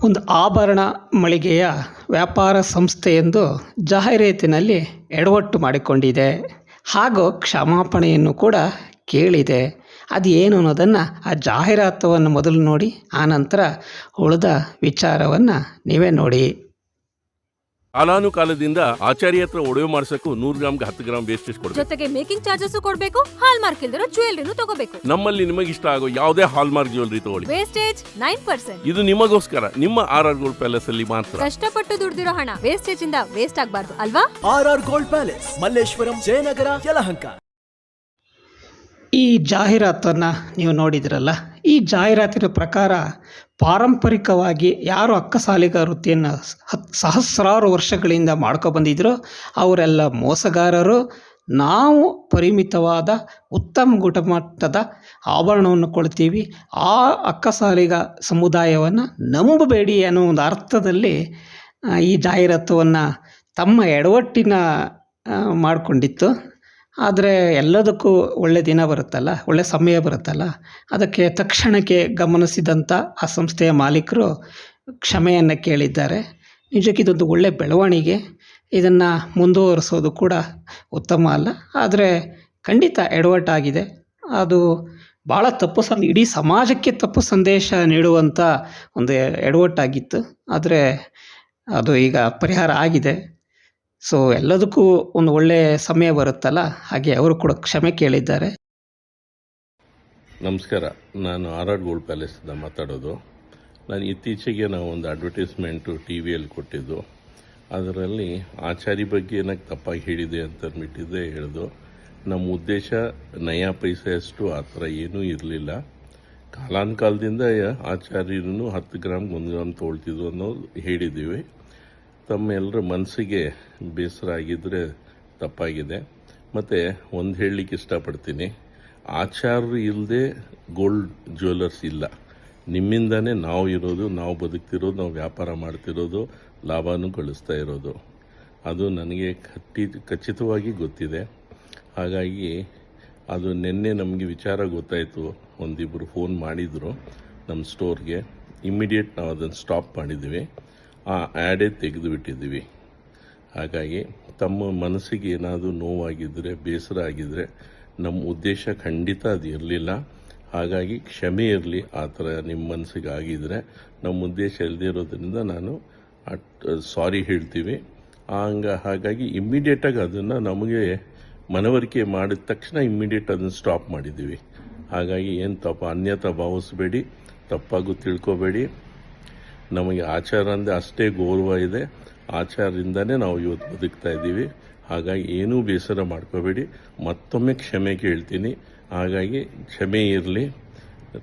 ಒಂದು ಆಭರಣ ಮಳಿಗೆಯ ವ್ಯಾಪಾರ ಸಂಸ್ಥೆಯೊಂದು ಜಾಹೀರಾತಿನಲ್ಲಿ ಎಡವಟ್ಟು ಮಾಡಿಕೊಂಡಿದೆ ಹಾಗೂ ಕ್ಷಮಾಪಣೆಯನ್ನು ಕೂಡ ಕೇಳಿದೆ. ಅದು ಏನು ಅನ್ನೋದನ್ನು ಆ ಜಾಹೀರಾತನ್ನು ಮೊದಲು ನೋಡಿ, ಆನಂತರ ಉಳಿದ ವಿಚಾರವನ್ನು ನೀವೇ ನೋಡಿ. ಕಾಲಾನುಕಾಲದಿಂದ ಆಚಾರ್ಯ ಹತ್ರ ಒಡವೆ ಮಾಡ್ಸಕ್ಕೂ 100 ಗ್ರಾಮ್ಗೆ 10 ಗ್ರಾಮ್ ವೇಸ್ಟೇಜ್ ಕೊಡಬೇಕು. ಜೊತೆಗೆ ಮೇಕಿಂಗ್ ಚಾರ್ಜಸ್ ಕೊಡಬೇಕು. ಹಾಲ್ಮಾರ್ಕ್ ಇಲ್ದಿರೋ ಜ್ಯುವೆಲರಿನೂ ತಗೋಬೇಕು. ನಮ್ಮಲ್ಲಿ ನಿಮಗೆ ಇಷ್ಟ ಆಗೋ ಯಾವುದೇ ಹಾಲ್ಮಾರ್ಕ್ ಜ್ಯುವೆಲರಿ ತಗೊಳ್ಳಿ. ವೇಸ್ಟೇಜ್ 9%. ಇದು ನಿಮಗೋಸ್ಕರ, ನಿಮ್ಮ RR ಗೋಲ್ಡ್ ಪ್ಯಾಲೇಸ್ ಅಲ್ಲಿ ಮಾತ್ರ. ಕಷ್ಟಪಟ್ಟು ದುಡ್ದಿರೋ ಹಣ ವೇಸ್ಟೇಜ್ ಇಂದ ವೇಸ್ಟ್ ಆಗಬಾರ್ದು ಅಲ್ವಾ? RR gold palace, Malleshwaram, Jayanagar, Yelahanka. ಈ ಜಾಹೀರಾತನ್ನು ನೀವು ನೋಡಿದ್ರಲ್ಲ, ಈ ಜಾಹೀರಾತಿನ ಪ್ರಕಾರ ಪಾರಂಪರಿಕವಾಗಿ ಯಾರು ಅಕ್ಕಸಾಲಿಗ ವೃತ್ತಿಯನ್ನು ಸಹಸ್ರಾರು ವರ್ಷಗಳಿಂದ ಮಾಡ್ಕೊಬಂದಿದ್ರೋ ಅವರೆಲ್ಲ ಮೋಸಗಾರರು. ನಾವು ಪರಿಮಿತವಾದ ಉತ್ತಮ ಗುಣಮಟ್ಟದ ಆಭರಣವನ್ನು ಕೊಡ್ತೀವಿ, ಆ ಅಕ್ಕಸಾಲಿಗ ಸಮುದಾಯವನ್ನು ನಂಬಬೇಡಿ ಅನ್ನೋ ಒಂದು ಅರ್ಥದಲ್ಲಿ ಈ ಜಾಹೀರಾತನ್ನು ತಮ್ಮ ಎಡವಟ್ಟಿನ ಮಾಡಿಕೊಂಡಿತ್ತು. ಆದರೆ ಎಲ್ಲದಕ್ಕೂ ಒಳ್ಳೆಯ ದಿನ ಬರುತ್ತಲ್ಲ, ಒಳ್ಳೆಯ ಸಮಯ ಬರುತ್ತಲ್ಲ, ಅದಕ್ಕೆ ತಕ್ಷಣಕ್ಕೆ ಗಮನಿಸಿದಂಥ ಆ ಸಂಸ್ಥೆಯ ಮಾಲೀಕರು ಕ್ಷಮೆಯನ್ನು ಕೇಳಿದ್ದಾರೆ. ನಿಜಕ್ಕೆ ಇದೊಂದು ಒಳ್ಳೆಯ ಬೆಳವಣಿಗೆ. ಇದನ್ನು ಮುಂದುವರಿಸೋದು ಕೂಡ ಉತ್ತಮ ಅಲ್ಲ, ಆದರೆ ಖಂಡಿತ ಎಡವಟ್ಟಾಗಿದೆ. ಅದು ಭಾಳ ತಪ್ಪು ಇಡೀ ಸಮಾಜಕ್ಕೆ ತಪ್ಪು ಸಂದೇಶ ನೀಡುವಂಥ ಒಂದು ಎಡವಟ್ಟಾಗಿತ್ತು. ಆದರೆ ಅದು ಈಗ ಪರಿಹಾರ ಆಗಿದೆ. ಸೊ ಎಲ್ಲದಕ್ಕೂ ಒಂದು ಒಳ್ಳೆಯ ಸಮಯ ಬರುತ್ತಲ್ಲ, ಹಾಗೆ ಅವರು ಕೂಡ ಕ್ಷಮೆ ಕೇಳಿದ್ದಾರೆ. ನಮಸ್ಕಾರ, ನಾನು RR ಗೋಲ್ಡ್ ಪ್ಯಾಲೇಸಿಂದ ಮಾತಾಡೋದು. ನಾನು ಇತ್ತೀಚೆಗೆ ನಾವು ಒಂದು ಅಡ್ವರ್ಟೈಸ್ಮೆಂಟು TVಯಲ್ಲಿ ಕೊಟ್ಟಿದ್ದು. ಅದರಲ್ಲಿ ಆಚಾರಿ ಬಗ್ಗೆ ಏನಕ್ಕೆ ತಪ್ಪಾಗಿ ಹೇಳಿದೆ ಅಂತ ಅಂದ್ಬಿಟ್ಟಿದ್ದೆ ಹೇಳ್ದು. ನಮ್ಮ ಉದ್ದೇಶ ನಯಾ ಪೈಸೆಯಷ್ಟು ಆ ಥರ ಏನೂ ಇರಲಿಲ್ಲ. ಕಾಲಾನುಕಾಲದಿಂದ ಆಚಾರ್ಯರೂ 10 ಗ್ರಾಮ್ಗೆ 1 ಗ್ರಾಮ್ ತೊಗೊಳ್ತಿದ್ರು ಅನ್ನೋದು ಹೇಳಿದ್ದೀವಿ. ತಮ್ಮೆಲ್ಲರ ಮನಸ್ಸಿಗೆ ಬೇಸರ ಆಗಿದ್ದರೆ ತಪ್ಪಾಗಿದೆ. ಮತ್ತು ಒಂದು ಹೇಳಲಿಕ್ಕೆ ಇಷ್ಟಪಡ್ತೀನಿ, ಆಚಾರ್ಯರು ಇಲ್ಲದೆ ಗೋಲ್ಡ್ ಜ್ಯುವೆಲರ್ಸ್ ಇಲ್ಲ. ನಿಮ್ಮಿಂದನೇ ನಾವು ಇರೋದು, ನಾವು ಬದುಕ್ತಿರೋದು, ನಾವು ವ್ಯಾಪಾರ ಮಾಡ್ತಿರೋದು, ಲಾಭನೂ ಗಳಿಸ್ತಾ ಇರೋದು. ಅದು ನನಗೆ ಖಚಿತವಾಗಿ ಗೊತ್ತಿದೆ. ಹಾಗಾಗಿ ಅದು ನಿನ್ನೆ ನಮಗೆ ವಿಚಾರ ಗೊತ್ತಾಯಿತು. ಒಂದಿಬ್ಬರು ಫೋನ್ ಮಾಡಿದರು ನಮ್ಮ ಸ್ಟೋರ್ಗೆ. ಇಮ್ಮಿಡಿಯೇಟ್ ನಾವು ಅದನ್ನು ಸ್ಟಾಪ್ ಮಾಡಿದ್ದೀವಿ. ಆ ಆ್ಯಡೇ ತೆಗೆದು ಬಿಟ್ಟಿದ್ದೀವಿ. ಹಾಗಾಗಿ ತಮ್ಮ ಮನಸ್ಸಿಗೆ ಏನಾದರೂ ನೋವಾಗಿದ್ದರೆ, ಬೇಸರ ಆಗಿದ್ದರೆ, ನಮ್ಮ ಉದ್ದೇಶ ಖಂಡಿತ ಅದು ಇರಲಿಲ್ಲ. ಹಾಗಾಗಿ ಕ್ಷಮೆ ಇರಲಿ. ಆ ಥರ ನಿಮ್ಮ ಮನಸ್ಸಿಗೆ ಆಗಿದ್ದರೆ ನಮ್ಮ ಉದ್ದೇಶ ಇಲ್ಲದೇ ಇರೋದ್ರಿಂದ ನಾನು ಸಾರಿ ಹೇಳ್ತೀವಿ. ಹಾಗಾಗಿ ಇಮ್ಮಿಡಿಯೇಟಾಗಿ ಅದನ್ನು ನಮಗೆ ಮನವರಿಕೆ ಮಾಡಿದ ತಕ್ಷಣ ಇಮ್ಮಿಡಿಯೇಟ್ ಅದನ್ನು ಸ್ಟಾಪ್ ಮಾಡಿದ್ದೀವಿ. ಹಾಗಾಗಿ ಏನು ಅನ್ಯತಾ ಭಾವಿಸಬೇಡಿ, ತಪ್ಪಾಗೂ ತಿಳ್ಕೊಬೇಡಿ. ನಮಗೆ ಆಚಾರ ಅಂದರೆ ಅಷ್ಟೇ ಗೌರವ ಇದೆ. ಆಚಾರದಿಂದನೇ ನಾವು ಇವತ್ತು ಬದುಕ್ತಾ ಇದ್ದೀವಿ. ಹಾಗಾಗಿ ಏನೂ ಬೇಸರ ಮಾಡ್ಕೋಬೇಡಿ. ಮತ್ತೊಮ್ಮೆ ಕ್ಷಮೆ ಕೇಳ್ತೀನಿ. ಹಾಗಾಗಿ ಕ್ಷಮೆ ಇರಲಿ,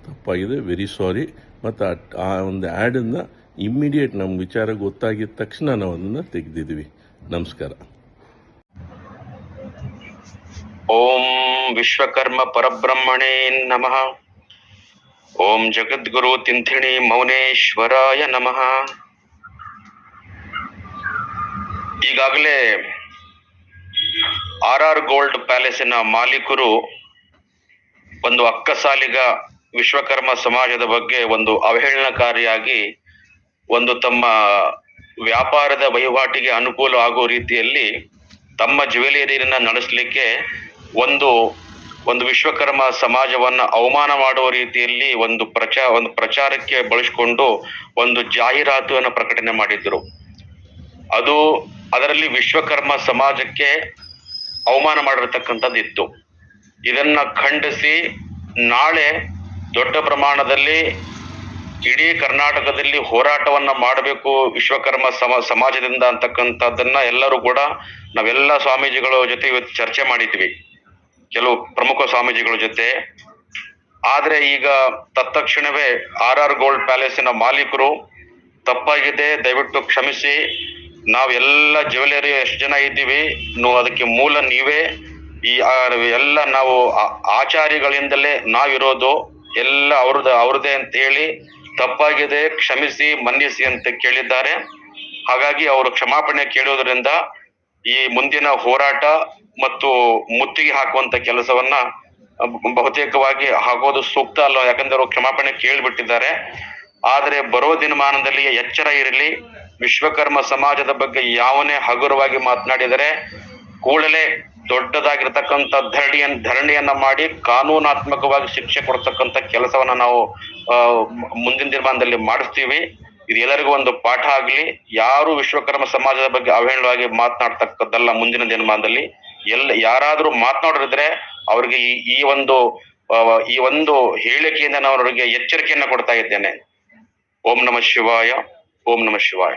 ತಪ್ಪಾಗಿದೆ, ವೆರಿ ಸಾರಿ. ಮತ್ತು ಆ ಒಂದು ಆ್ಯಡನ್ನು ಇಮ್ಮಿಡಿಯೇಟ್ ನಮ್ಗೆ ವಿಚಾರ ಗೊತ್ತಾಗಿದ್ದ ತಕ್ಷಣ ನಾವು ಅದನ್ನು ತೆಗೆದಿದ್ದೀವಿ. ನಮಸ್ಕಾರ. ಓಂ ವಿಶ್ವಕರ್ಮ ಪರಬ್ರಹ್ಮಣೇ ನಮಃ. ಓಂ ಜಗದ್ಗುರು ತಿಂಥಿಣಿ ಮೌನೇಶ್ವರಾಯ ನಮಃ. ಈಗಾಗಲೇ RR ಗೋಲ್ಡ್ ಪ್ಯಾಲೇಸಿನ ಮಾಲೀಕರು ಒಂದು ಅಕ್ಕಸಾಲಿಗ ವಿಶ್ವಕರ್ಮ ಸಮಾಜದ ಬಗ್ಗೆ ಒಂದು ಅವಹೇಳನಕಾರಿಯಾಗಿ ಒಂದು ತಮ್ಮ ವ್ಯಾಪಾರದ ವಹಿವಾಟಿಗೆ ಅನುಕೂಲ ಆಗೋ ರೀತಿಯಲ್ಲಿ ತಮ್ಮ ಜ್ಯುವೆಲರಿಯನ್ನು ನಡೆಸಲಿಕ್ಕೆ ಒಂದು ವಿಶ್ವಕರ್ಮ ಸಮಾಜವನ್ನ ಅವಮಾನ ಮಾಡುವ ರೀತಿಯಲ್ಲಿ ಒಂದು ಪ್ರಚಾರಕ್ಕೆ ಬಳಸಿಕೊಂಡು ಒಂದು ಜಾಹೀರಾತನ್ನು ಪ್ರಕಟಣೆ ಮಾಡಿದ್ರು. ಅದರಲ್ಲಿ ವಿಶ್ವಕರ್ಮ ಸಮಾಜಕ್ಕೆ ಅವಮಾನ ಮಾಡಿರತಕ್ಕಂಥದ್ದಿತ್ತು. ಇದನ್ನ ಖಂಡಿಸಿ ನಾಳೆ ದೊಡ್ಡ ಪ್ರಮಾಣದಲ್ಲಿ ಇಡೀ ಕರ್ನಾಟಕದಲ್ಲಿ ಹೋರಾಟವನ್ನ ಮಾಡಬೇಕು ವಿಶ್ವಕರ್ಮ ಸಮಾಜದಿಂದ ಅಂತಕ್ಕಂಥದ್ದನ್ನ ಎಲ್ಲರೂ ಕೂಡ ನಾವೆಲ್ಲ ಸ್ವಾಮೀಜಿಗಳ ಜೊತೆ ಇವತ್ತು ಚರ್ಚೆ ಮಾಡಿದ್ವಿ, ಕೆಲವು ಪ್ರಮುಖ ಸ್ವಾಮೀಜಿಗಳ ಜೊತೆ. ಆದ್ರೆ ಈಗ ತತ್ಕ್ಷಣವೇ RR ಗೋಲ್ಡ್ ಪ್ಯಾಲೇಸಿನ ಮಾಲೀಕರು ತಪ್ಪಾಗಿದೆ, ದಯವಿಟ್ಟು ಕ್ಷಮಿಸಿ, ನಾವೆಲ್ಲ ಜ್ಯುವೆಲರಿ ಎಷ್ಟು ಜನ ಇದ್ದೀವಿ, ಅದಕ್ಕೆ ಮೂಲ ನೀವೇ, ಈ ಎಲ್ಲ ನಾವು ಆಚಾರಿಗಳಿಂದಲೇ ನಾವಿರೋದು, ಎಲ್ಲ ಅವ್ರದೇ ಅಂತ ಹೇಳಿ ತಪ್ಪಾಗಿದೆ, ಕ್ಷಮಿಸಿ, ಮನ್ನಿಸಿ ಅಂತ ಕೇಳಿದ್ದಾರೆ. ಹಾಗಾಗಿ ಅವರು ಕ್ಷಮಾಪಣೆ ಕೇಳೋದ್ರಿಂದ ಈ ಮುಂದಿನ ಹೋರಾಟ ಮತ್ತು ಮುತ್ತಿಗೆ ಹಾಕುವಂತ ಕೆಲಸವನ್ನ ಬಹುತೇಕವಾಗಿ ಹಾಕೋದು ಸೂಕ್ತ ಅಲ್ಲ. ಯಾಕಂದ್ರೆ ಅವರು ಕ್ಷಮಾಪಣೆ ಕೇಳಿಬಿಟ್ಟಿದ್ದಾರೆ. ಆದರೆ ಬರೋ ದಿನಮಾನದಲ್ಲಿ ಎಚ್ಚರ ಇರಲಿ. ವಿಶ್ವಕರ್ಮ ಸಮಾಜದ ಬಗ್ಗೆ ಯಾವನೇ ಹಗುರವಾಗಿ ಮಾತನಾಡಿದರೆ ಕೂಡಲೇ ದೊಡ್ಡದಾಗಿರ್ತಕ್ಕಂಥ ಧರಣಿಯನ್ನ ಮಾಡಿ ಕಾನೂನಾತ್ಮಕವಾಗಿ ಶಿಕ್ಷೆ ಕೊಡ್ತಕ್ಕಂಥ ಕೆಲಸವನ್ನ ನಾವು ಮುಂದಿನ ದಿನಮಾನದಲ್ಲಿ ಮಾಡಿಸ್ತೀವಿ. ಇದು ಎಲ್ಲರಿಗೂ ಒಂದು ಪಾಠ ಆಗಲಿ. ಯಾರು ವಿಶ್ವಕರ್ಮ ಸಮಾಜದ ಬಗ್ಗೆ ಅವಹೇಳನವಾಗಿ ಮಾತನಾಡ್ತಕ್ಕದ್ದಲ್ಲ. ಮುಂದಿನ ದಿನಮಾನದಲ್ಲಿ ಯಾರಾದ್ರೂ ಮಾತನಾಡಿದ್ರೆ ಅವ್ರಿಗೆ ಈ ಒಂದು ಹೇಳಿಕೆಯಿಂದ ನಾನು ಅವರಿಗೆ ಎಚ್ಚರಿಕೆಯನ್ನ ಕೊಡ್ತಾ ಇದ್ದೇನೆ. ಓಂ ನಮಃ ಶಿವಾಯ. ಓಂ ನಮಃ ಶಿವಾಯ.